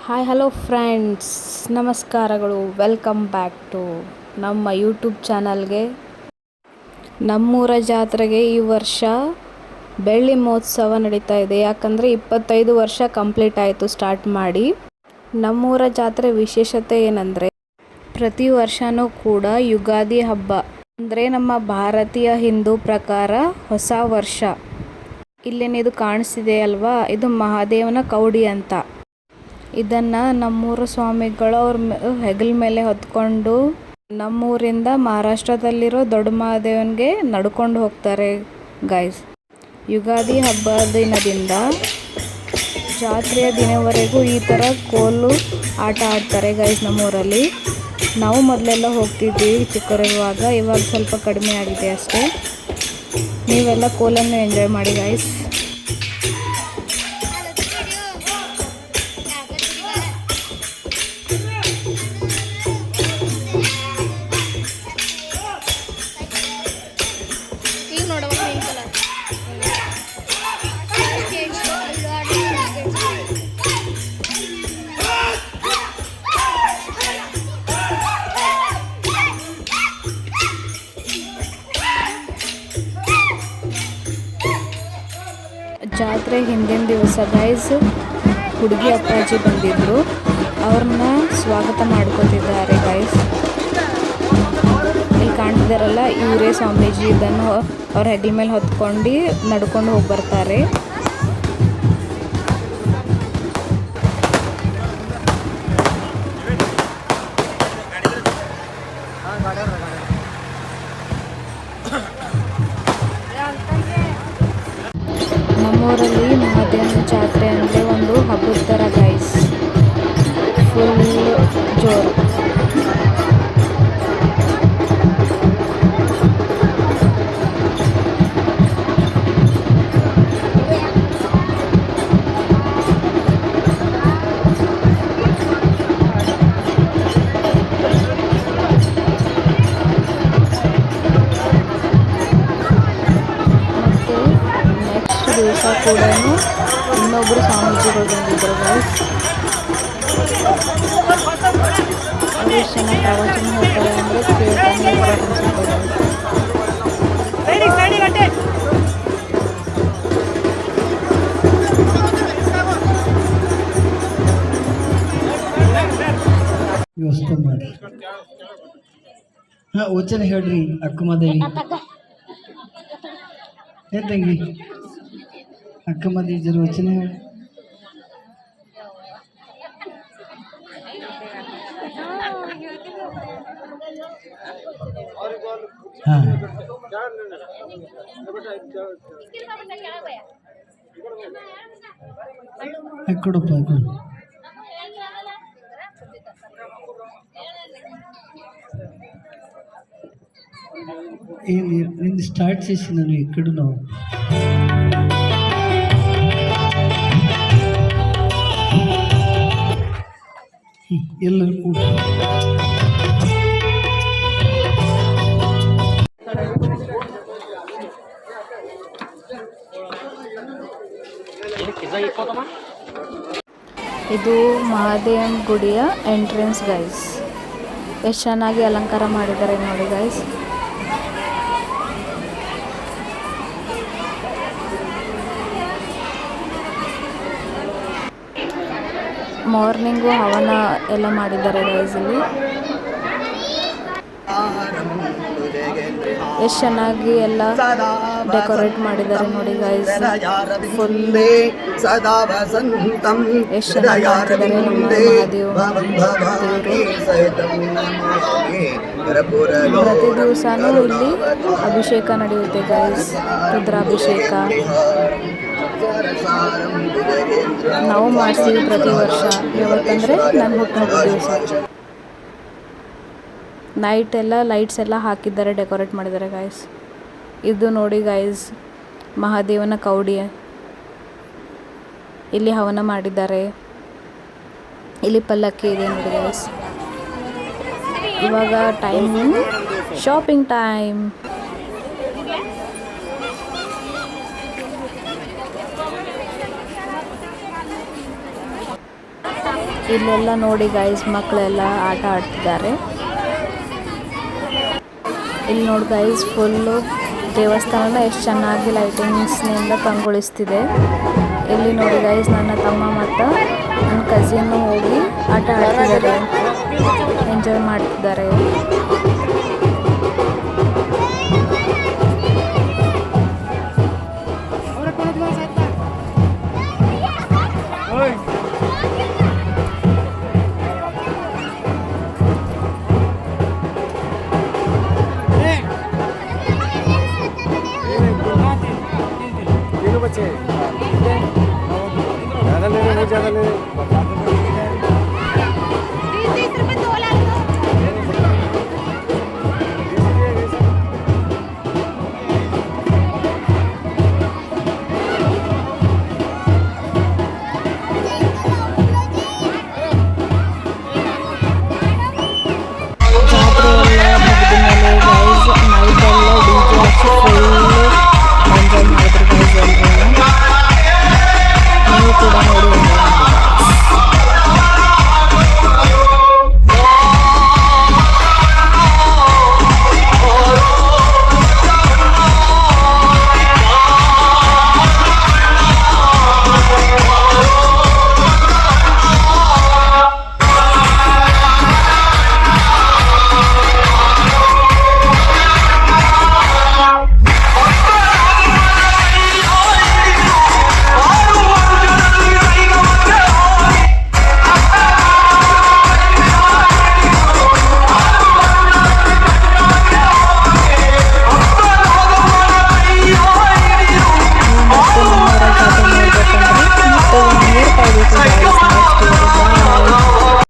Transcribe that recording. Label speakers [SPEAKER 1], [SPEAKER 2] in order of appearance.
[SPEAKER 1] Hi hello friends, ನಮಸ್ಕಾರಗಳು. Welcome back to ನಮ್ಮ YouTube ಚಾನಲ್ಗೆ. ನಮ್ಮೂರ ಜಾತ್ರೆಗೆ ಈ ವರ್ಷ ಬೆಳ್ಳಿ ಮಹೋತ್ಸವ ನಡೀತಾ ಇದೆ. ಯಾಕಂದರೆ 25 ವರ್ಷ ಕಂಪ್ಲೀಟ್ ಆಯಿತು ಸ್ಟಾರ್ಟ್ ಮಾಡಿ. ನಮ್ಮೂರ ಜಾತ್ರೆ ವಿಶೇಷತೆ ಏನಂದರೆ ಪ್ರತಿ ವರ್ಷವೂ ಕೂಡ ಯುಗಾದಿ ಹಬ್ಬ ಅಂದರೆ ನಮ್ಮ ಭಾರತೀಯ ಹಿಂದೂ ಪ್ರಕಾರ ಹೊಸ ವರ್ಷ. ಇಲ್ಲೇನಿದು ಕಾಣಿಸ್ತಿದೆ ಅಲ್ವಾ, ಇದು ಮಹಾದೇವನ ಕೌಡಿ ಅಂತ. ಇದನ್ನು ನಮ್ಮೂರ ಸ್ವಾಮಿಗಳು ಅವ್ರ ಹೆಗಲ ಮೇಲೆ ಹೊತ್ಕೊಂಡು ನಮ್ಮೂರಿಂದ ಮಹಾರಾಷ್ಟ್ರದಲ್ಲಿರೋ ದೊಡ್ಡ ಮಹಾದೇವನಿಗೆ ನಡ್ಕೊಂಡು ಹೋಗ್ತಾರೆ ಗೈಸ್. ಯುಗಾದಿ ಹಬ್ಬದ ದಿನದಿಂದ ಜಾತ್ರೆಯ ದಿನವರೆಗೂ ಈ ಥರ ಕೋಲು ಆಟ ಆಡ್ತಾರೆ ಗೈಸ್ ನಮ್ಮೂರಲ್ಲಿ. ನಾವು ಮೊದಲೆಲ್ಲ ಹೋಗ್ತಿದ್ವಿ ಚಿಕ್ಕವರಿರುವಾಗ, ಇವಾಗ ಸ್ವಲ್ಪ ಕಡಿಮೆ ಆಗಿದೆ ಅಷ್ಟೇ. ನೀವೆಲ್ಲ ಕೋಲನ್ನು ಎಂಜಾಯ್ ಮಾಡಿ ಗೈಸ್. ಜಾತ್ರೆ ಹಿಂದಿನ ದಿವಸ ಗೈಸ್ ಹುಡುಗಿ ಅಪ್ಪಾಜಿ ಬಂದಿದ್ದರು. ಅವ್ರನ್ನ ಸ್ವಾಗತ ಮಾಡ್ಕೋತಿದ್ದಾರೆ ಗೈಸ್. ಇಲ್ಲಿ ಕಾಣ್ತಿದ್ದಾರಲ್ಲ, ಇವರೇ ಸ್ವಾಮೀಜಿ. ಇದನ್ನು ಅವ್ರ ಹೆಗಲ ಮೇಲೆ ಹೊತ್ಕೊಂಡು ನಡ್ಕೊಂಡು ಹೋಗಿ ಬರ್ತಾರೆ. ನಮ್ಮೂರಲ್ಲಿ ಮಹಾದೇವನ ಜಾತ್ರೆ ಅಂದರೆ ಒಂದು ಹಬ್ಬದ ಥರ ಗೈಸ್, ಫುಲ್ ಜೋರು. ದಿವಸ ಕೂಡ ಇನ್ನೊಬ್ಬರು ಸ್ವಾಮೀಜಿಗಳು ಬಂದಿದ್ದರು ಗೈಸ್. ಅವರು ಎಷ್ಟು ಚೆನ್ನಾಗಿ ಪ್ರವಚನ ಹೇಳ್ತಾರೆ ಅಂದರೆ ಕೇಳ್ತಾನೆ ಇರ್ಬೇಕು ಅನ್ಸುತ್ತೆ ಗೈಸ್.
[SPEAKER 2] ವ್ಯವಸ್ಥೆ ಮಾಡಿ. ಹಾಂ, ವಚನ ಹೇಳ್ರಿ ಅಕ್ಕಮದೇವಿ. ಏ ತಂಗಿ, ಅಕ್ಕಮದೇವಿ ಜರ ವಚನ ಹೇಳಿ. ಹಾಂ, ಕೊಡಪ್ಪ ಕೊಡು. ಏನು ನಿಂದು ಸ್ಟಾರ್ಟ್ చేసి ನಾನು ఇక్కడ ನಾವು ಎಲ್ಲರೂ ಕೂಡ
[SPEAKER 1] ಇದು ಮಹಾದೇವನ ಗುಡಿಯ ಎಂಟ್ರೆನ್ಸ್ ಗೈಸ್. ಎಷ್ಟು ಚೆನ್ನಾಗಿ ಅಲಂಕಾರ ಮಾಡಿದ್ದಾರೆ ನೋಡಿ ಗೈಸ್. ಮಾರ್ನಿಂಗು ಹವನ ಎಲ್ಲ ಮಾಡಿದ್ದಾರೆ ಗೈಸ್ ಇಲ್ಲಿ. ಎಷ್ಟು ಚೆನ್ನಾಗಿ ಎಲ್ಲ ಡೆಕೋರೇಟ್ ಮಾಡಿದ್ದಾರೆ ನೋಡಿ ಗೈಸ್. ಫುಲ್ ಎಷ್ಟು ಚೆನ್ನಾಗಿ ಮಾಡ್ತಿದ್ದಾರೆ ನಮ್ಮ ಮಹಾದೇವ ದೇವರು. ಪ್ರತಿ ದಿವಸನೂ ಇಲ್ಲಿ ಅಭಿಷೇಕ ನಡೆಯುತ್ತೆ ಗೈಸ್, ರುದ್ರಾಭಿಷೇಕ. ನಾವು ಮಾಡ್ತೀವಿ ಪ್ರತಿ ವರ್ಷ. ಯಾವತ್ತಂದರೆ ನನ್ನ ಹುಟ್ಟುಹಬ್ಬದ ದಿವಸ. ನೈಟ್ ಎಲ್ಲ ಲೈಟ್ಸ್ ಎಲ್ಲ ಹಾಕಿದ್ದಾರೆ, ಡೆಕೋರೇಟ್ ಮಾಡಿದ್ದಾರೆ ಗೈಸ್. ಇದು ನೋಡಿ ಗೈಸ್ ಮಹಾದೇವನ ಕೌಡಿ. ಇಲ್ಲಿ ಹವನ ಮಾಡಿದ್ದಾರೆ. ಇಲ್ಲಿ ಪಲ್ಲಕ್ಕಿ ಇದೆ ನೋಡಿ ಗೈಸ್. ಇವಾಗ ಟೈಮ್ ಶಾಪಿಂಗ್ ಟೈಮ್. ಇಲ್ಲೆಲ್ಲ ನೋಡಿ ಗೈಸ್ ಮಕ್ಕಳೆಲ್ಲ ಆಟ ಆಡ್ತಿದ್ದಾರೆ. ಇಲ್ಲಿ ನೋಡಿ ಗೈಸ್ ಫುಲ್ಲು ದೇವಸ್ಥಾನ ಎಷ್ಟು ಚೆನ್ನಾಗಿ ಲೈಟಿಂಗ್ಸ್ನಿಂದ ಕಂಗೊಳಿಸ್ತಿದೆ. ಇಲ್ಲಿ ನೋಡಿ ಗೈಸ್ ನನ್ನ ತಮ್ಮ ಮತ್ತು ನನ್ನ ಕಸಿನ್ನು ಹೋಗಿ ಆಟ ಆಡ್ತಿದ್ದಾರೆ, ಎಂಜಾಯ್ ಮಾಡ್ತಿದ್ದಾರೆ.